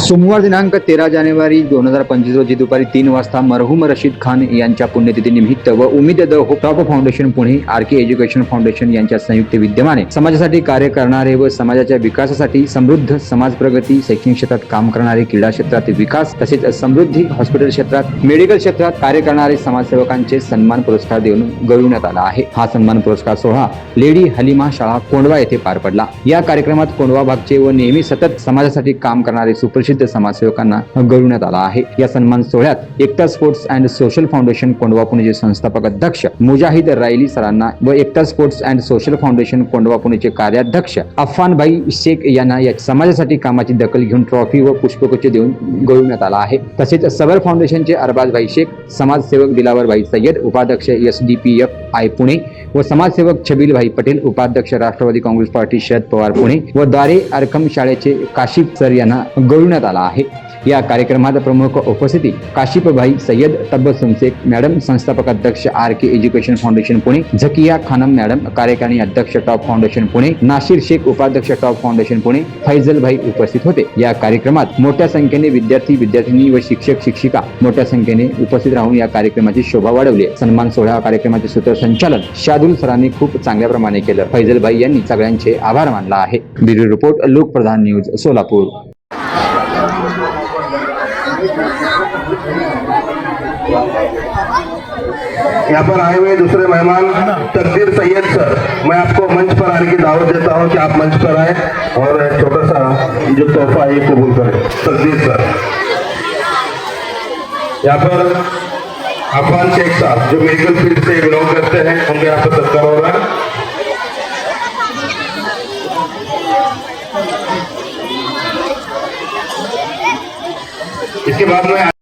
सोमवार दिनांक 13 जानेवारी 2025 रोजी दुपारी 3 वाजता मरहूम रशीद खान यांच्या पुण्यतिथीनिमित्त व उम्मीद the hope top foundation Pune, R K. Education foundation यांच्या संयुक्त विद्यमाने समाजासाठी कार्य करणारे व समाजाच्या विकासासाठी समृद्ध समाज प्रगती, शैक्षणिक क्षेत्रात काम करणारे, क्रीडा क्षेत्रात विकास तसेच समृद्धी, हॉस्पिटल क्षेत्रात, मेडिकल क्षेत्रात कार्य करणारे समाजसेवकांचे सन्मान पुरस्कार देऊन गौरवण्यात आला आहे। हा सन्मान पुरस्कार सोहळा लेडी हलीमा शाळा कोंडवा येथे पार पडला। या कार्यक्रमात कोंडवा भागचे व नेहमी सतत समाजासाठी काम करणारे सुप्रसिद्ध समाजसेवकांना गौरवण्यात आला आहे। या सन्मान सोहळ्यात Ekta sports and social foundation Kondhwa पुणेचे संस्थापक अध्यक्ष मुजाहिद रायली सरांना व Ekta sports and social foundation Kondhwa पुणेचे कार्याध्यक्ष अफान भाई शेख यांना या समाजासाठी कामाची दखल घेऊन ट्रॉफी व पुष्पगुच्छ देऊन गौरवण्यात आला आहे। तसेच सबर फाउंडेशनचे अरबाज भाई शेख, समाजसेवक दिलावर भाई सय्यद, उपाध्यक्ष SDPF पुणे व समाजसेवक छबील भाई पटेल, उपाध्यक्ष राष्ट्रवादी काँग्रेस पार्टी शरद पवार पुणे व दारे अरकम शाळेचे काशिफ सर यांना गौरवण्यात आला आहे। या कार्यक्रमात प्रमुख उपस्थिती काशिफ भाई सय्यद, तबस्सुम शेख मॅडम, संस्थापक अध्यक्ष R K. Education foundation Pune, Zakia Khanam madam, कार्यकारिणी अध्यक्ष टॉप फाउंडेशन पुणे, नाशिर शेख, उपाध्यक्ष टॉप फाउंडेशन पुणे, फैजल भाई उपस्थित होते। या कार्यक्रमात मोठ्या संख्येने विद्यार्थी, विद्यार्थिनी व शिक्षक शिक्षिका मोठ्या संख्येने उपस्थित राहून या कार्यक्रमाची शोभा वाढवली। सन्मान सोहळा कार्यक्रमाचे सूत्रसंचालन शादुल सरांनी खूप चांगल्या प्रमाणे केलं। फैजल भाई यांनी सगळ्यांचे आभार मानला आहे। Bureau report, Lokpradhan news, Solapur. यहाँ पर आए हुए दूसरे मेहमान तकदीर सैयद सर, मैं आपको मंच पर आने की दावत देता हूं कि आप मंच पर आए और छोटा सा जो तोहफा है कबूल करें। तकदीर सर, यहाँ पर अफान शेख साहब जो मेडिकल फील्ड से बिलोंग करते हैं, उनके यहाँ पर सत्कार हो रहा है। इसके बाद में